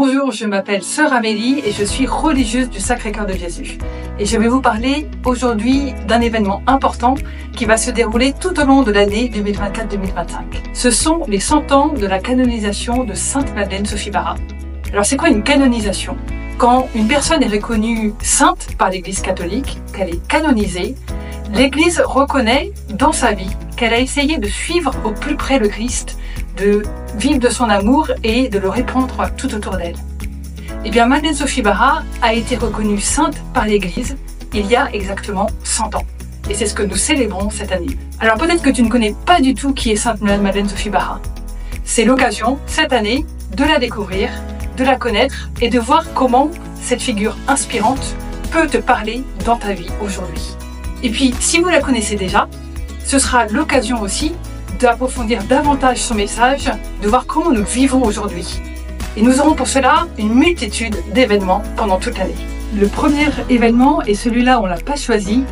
Bonjour, je m'appelle Sœur Amélie et je suis religieuse du Sacré-Cœur de Jésus. Et je vais vous parler aujourd'hui d'un événement important qui va se dérouler tout au long de l'année 2024-2025. Ce sont les 100 ans de la canonisation de Sainte Madeleine Sophie Bara. Alors c'est quoi une canonisation? Quand une personne est reconnue sainte par l'Église catholique, qu'elle est canonisée, l'Église reconnaît dans sa vie qu'elle a essayé de suivre au plus près le Christ, de vivre de son amour et de le répandre tout autour d'elle. Eh bien, Madeleine Sophie Bara a été reconnue sainte par l'Église il y a exactement 100 ans. Et c'est ce que nous célébrons cette année. Alors peut-être que tu ne connais pas du tout qui est Sainte Madeleine Sophie Bara. C'est l'occasion, cette année, de la découvrir, de la connaître et de voir comment cette figure inspirante peut te parler dans ta vie aujourd'hui. Et puis, si vous la connaissez déjà, ce sera l'occasion aussi d'approfondir davantage son message, de voir comment nous vivons aujourd'hui. Et nous aurons pour cela une multitude d'événements pendant toute l'année. Le premier événement, et celui-là on ne l'a pas choisi,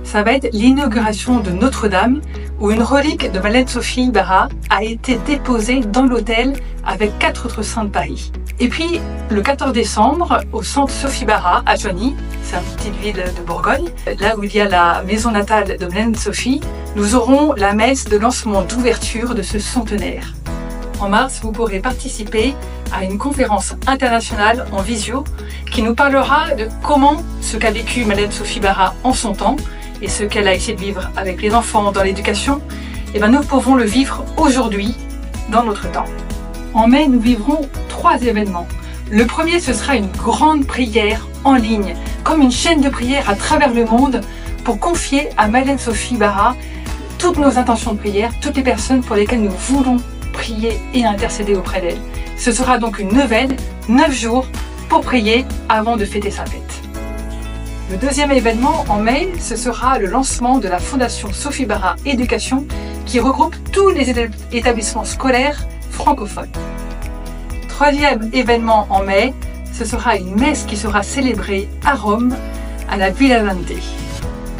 ça va être l'inauguration de Notre-Dame, où une relique de Madeleine Sophie Bara a été déposée dans l'autel avec 4 autres saints de Paris. Et puis, le 14 décembre, au centre Sophie Bara, à Joigny, c'est une petite ville de Bourgogne, là où il y a la maison natale de Madeleine Sophie, nous aurons la messe de lancement d'ouverture de ce centenaire. En mars, vous pourrez participer à une conférence internationale en visio qui nous parlera de comment ce qu'a vécu Madeleine Sophie Bara en son temps et ce qu'elle a essayé de vivre avec les enfants dans l'éducation, et bien nous pouvons le vivre aujourd'hui, dans notre temps. En mai, nous vivrons 3 événements. Le premier, ce sera une grande prière en ligne, comme une chaîne de prière à travers le monde pour confier à Madeleine Sophie Bara toutes nos intentions de prière, toutes les personnes pour lesquelles nous voulons prier et intercéder auprès d'elle. Ce sera donc une neuvaine, 9 jours, pour prier avant de fêter sa fête. Le deuxième événement en mai, ce sera le lancement de la Fondation Sophie Bara Éducation qui regroupe tous les établissements scolaires francophones. Troisième événement en mai, ce sera une messe qui sera célébrée à Rome, à la Villa Dante.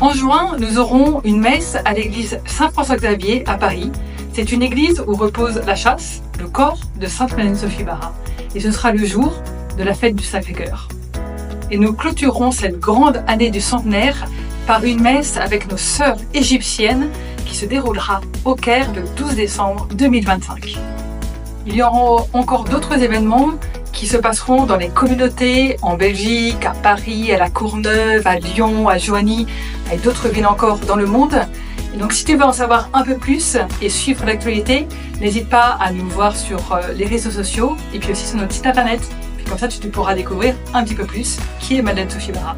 En juin, nous aurons une messe à l'église Saint-François-Xavier à Paris. C'est une église où repose la châsse, le corps de Sainte Madeleine Sophie Bara. Et ce sera le jour de la fête du Sacré-Cœur. Et nous clôturerons cette grande année du centenaire par une messe avec nos sœurs égyptiennes qui se déroulera au Caire le 12 décembre 2025. Il y aura encore d'autres événements qui se passeront dans les communautés en Belgique, à Paris, à La Courneuve, à Lyon, à Joigny et d'autres villes encore dans le monde. Et donc si tu veux en savoir un peu plus et suivre l'actualité, n'hésite pas à nous voir sur les réseaux sociaux et puis aussi sur notre site internet. Puis comme ça tu pourras découvrir un petit peu plus qui est Madeleine Sophie Bara.